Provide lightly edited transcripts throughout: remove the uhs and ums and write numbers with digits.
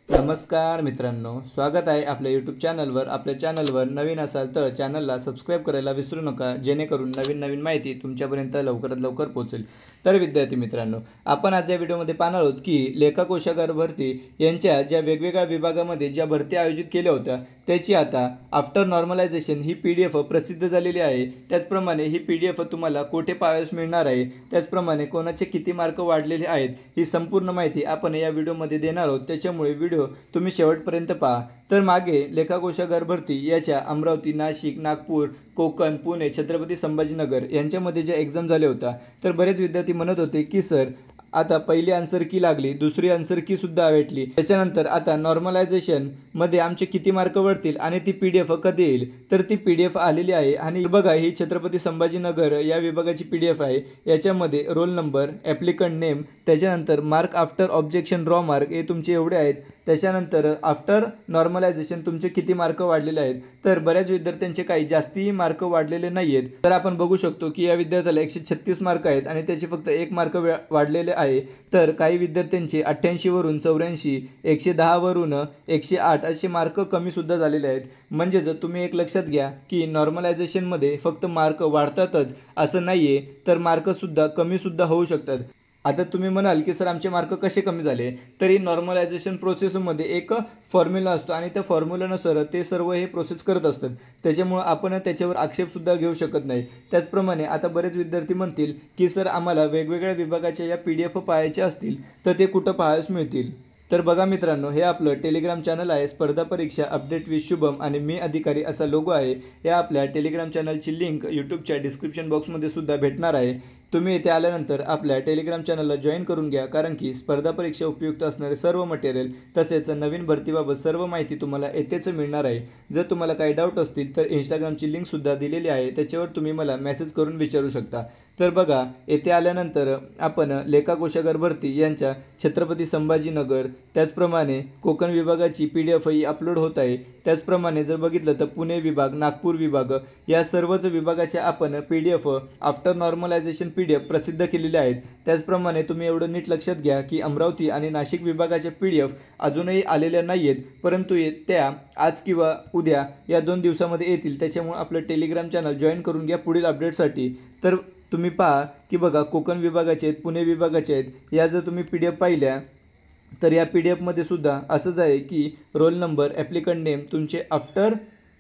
नमस्कार मित्रांनो, स्वागत आहे आपल्या यूट्यूब चॅनलवर। आपल्या चॅनलवर नवीन असाल तर चॅनलला सबस्क्राईब करायला विसरू नका, जेणेकरून नवीन माहिती तुमच्यापर्यंत लवकरात लवकर पोहोचेल। तर विद्यार्थी मित्रांनो, आपण आज या व्हिडिओमध्ये पाहणार आहोत की लेखा कोशागार भरती यांच्या ज्या वेगवेगळ्या विभागामध्ये ज्या भरती आयोजित केल्या होत्या त्याची आता आफ्टर नॉर्मलायझेशन ही PDF प्रसिद्ध झालेली आहे। त्याचप्रमाणे ही PDF तुम्हाला कोठे पाहायला मिळणार आहे, त्याचप्रमाणे कोणाचे किती मार्क वाढलेले आहेत ही संपूर्ण माहिती आपण या व्हिडिओमध्ये देणार आहोत। त्याच्यामुळे व्हिडिओ तुम्ही शेवटपर्यंत पहा। तर मागे लेखा कोशागार भरती याच्या अमरावती, नाशिक, नागपूर, कोकण, पुणे, छत्रपती संभाजीनगर यांच्यामध्ये ज्या एक्झाम झाल्या होत्या, तर बरेच विद्यार्थी म्हणत होते की सर आता पहिली आन्सर की लागली, दुसरी आन्सर की सुद्धा भेटली, त्याच्यानंतर आता नॉर्मलायझेशन मध्ये आमचे किती मार्क वाढतील आणि ती PDF कधी येईल। तर ती PDF आलेली आहे आणि बघा, ही छत्रपती संभाजीनगर या विभागाची PDF आहे। याच्यामध्ये रोल नंबर, ॲप्लिकंट नेम, त्याच्यानंतर mark after objection raw mark हे तुमचे एवढे आहेत। त्याच्यानंतर आफ्टर नॉर्मलायझेशन तुमचे किती मार्क वाढलेले आहेत। तर बऱ्याच विद्यार्थ्यांचे काही जास्ती मार्क वाढलेले नाही आहेत। तर आपण बघू शकतो की या विद्यार्थ्याला 136 मार्क आहेत आणि त्याचे फक्त 1 मार्क वाढलेले आहे। तर काही विद्यार्थ्यांचे 88 वरून 84, 110 वरून 108 असे मार्क कमी सुद्धा झालेले आहेत। म्हणजे जर तुम्ही एक लक्षात घ्या की नॉर्मलायझेशनमध्ये फक्त मार्क वाढतातच असं नाही आहे, तर मार्कसुद्धा कमी सुद्धा होऊ शकतात। आता तुम्ही म्हणाल की सर आमचे मार्क कसे कमी झाले, तरी नॉर्मलायझेशन प्रोसेसमध्ये एक फॉर्म्युला असतो आणि त्या फॉर्म्युलानुसार ते सर्व हे प्रोसेस करत असतात। त्याच्यामुळे आपण त्याच्यावर आक्षेपसुद्धा घेऊ शकत नाही। त्याचप्रमाणे आता बरेच विद्यार्थी म्हणतील की सर आम्हाला वेगवेगळ्या विभागाच्या या PDF पाहायच्या असतील तर ते कुठं पाहायला मिळतील। तर बघा मित्रांनो, हे आपलं टेलिग्राम चॅनल आहे, स्पर्धा परीक्षा अपडेट विथ शुभम आणि मी अधिकारी असा लोगो आहे। या आपल्या टेलिग्राम चॅनलची लिंक यूट्यूबच्या डिस्क्रिप्शन बॉक्समध्ये सुद्धा भेटणार आहे। तुम्ही इथे आल्यानंतर आपल्या टेलिग्राम चॅनलला जॉईन करून घ्या, कारण की स्पर्धा परीक्षा उपयुक्त असणारे सर्व मटेरियल तसेच नवीन भरतीबाबत सर्व माहिती तुम्हाला येथेच मिळणार आहे। जर तुम्हाला काही डाऊट असतील तर इंस्टाग्रामची लिंकसुद्धा दिलेली आहे, त्याच्यावर तुम्ही मला मेसेज करून विचारू शकता। तर बघा, येथे आल्यानंतर आपण लेखा कोशागार भरती यांच्या छत्रपती संभाजीनगर, त्याचप्रमाणे कोकण विभागाची PDF ही अपलोड होत आहे। त्याचप्रमाणे जर बघितलं तर पुणे विभाग, नागपूर विभाग या सर्वच विभागाच्या आपण PDF आफ्टर नॉर्मलायझेशन PDF प्रसिद्ध केलेले आहेत। त्याचप्रमाणे तुम्ही एवढं नीट लक्षात घ्या की अमरावती आणि नाशिक विभागाच्या PDF अजूनही आलेल्या नाही आहेत, परंतु त्या आज किंवा उद्या या 2 दिवसामध्ये येतील। त्याच्यामुळे आपलं टेलिग्राम चॅनल जॉईन करून घ्या पुढील अपडेटसाठी। तर तुम्ही पहा की बघा, कोकण विभागाचे आहेत, पुणे विभागाचे आहेत, या जर तुम्ही PDF पाहिल्या तर या PDF सुद्धा असंच आहे की रोल नंबर, ॲप्लिकंट नेम, तुमचे आफ्टर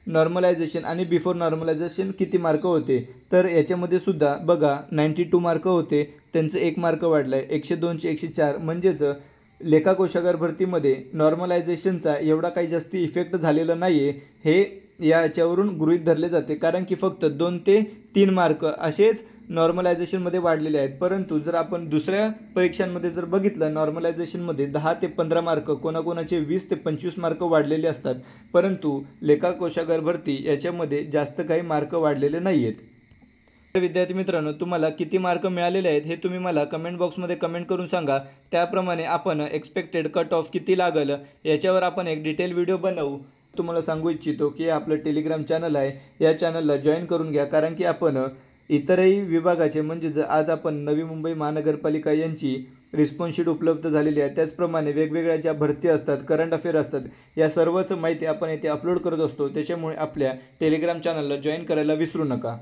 नॉर्मलायझेशन आणि बिफोर नॉर्मलायझेशन किती मार्क होते। तर याच्यामध्ये सुद्धा बघा 92 मार्क होते, त्यांचं 1 मार्क वाढलं आहे, 102चे 104। म्हणजेच लेखा कोशागार भरतीमध्ये नॉर्मलायझेशनचा एवढा काही जास्ती इफेक्ट झालेला नाही आहे, हे याच्यावरून गृहीत धरले जाते। कारण की फक्त 2 ते 3 मार्क असेच नॉर्मलायझेशनमध्ये वाढलेले आहेत। परंतु जर आपण दुसऱ्या परीक्षांमध्ये जर बघितलं, नॉर्मलायझेशनमध्ये 10 ते 15 मार्क, कोणाकोणाचे 20 ते 25 मार्क वाढलेले असतात, परंतु लेखा कोशागार भरती याच्यामध्ये जास्त काही मार्क वाढलेले नाही आहेत। तर विद्यार्थी मित्रांनो, तुम्हाला किती मार्क मिळालेले आहेत हे तुम्ही मला कमेंट बॉक्समध्ये कमेंट करून सांगा। त्याप्रमाणे आपण एक्सपेक्टेड कट ऑफ किती लागेल याच्यावर आपण एक डिटेल व्हिडिओ बनवू। तुम्हाला सांगू इच्छितो की आपलं टेलिग्राम चॅनल आहे, या चॅनलला जॉईन करून घ्या, कारण की आपण इतरही विभागाचे म्हणजे आज आपण नवी मुंबई महानगरपालिका यांची रिस्पॉन्स शीट उपलब्ध झालेली आहे, त्याचप्रमाणे वेगवेगळ्या ज्या भरती असतात, करंट अफेअर असतात, या सर्वच माहिती आपण इथे अपलोड करत असतो। त्याच्यामुळे आपल्या टेलिग्राम चॅनलला जॉईन करायला विसरू नका।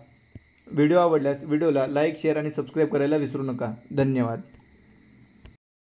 व्हिडिओ आवडल्यास व्हिडिओला लाईक, शेअर आणि सबस्क्राईब करायला विसरू नका। धन्यवाद।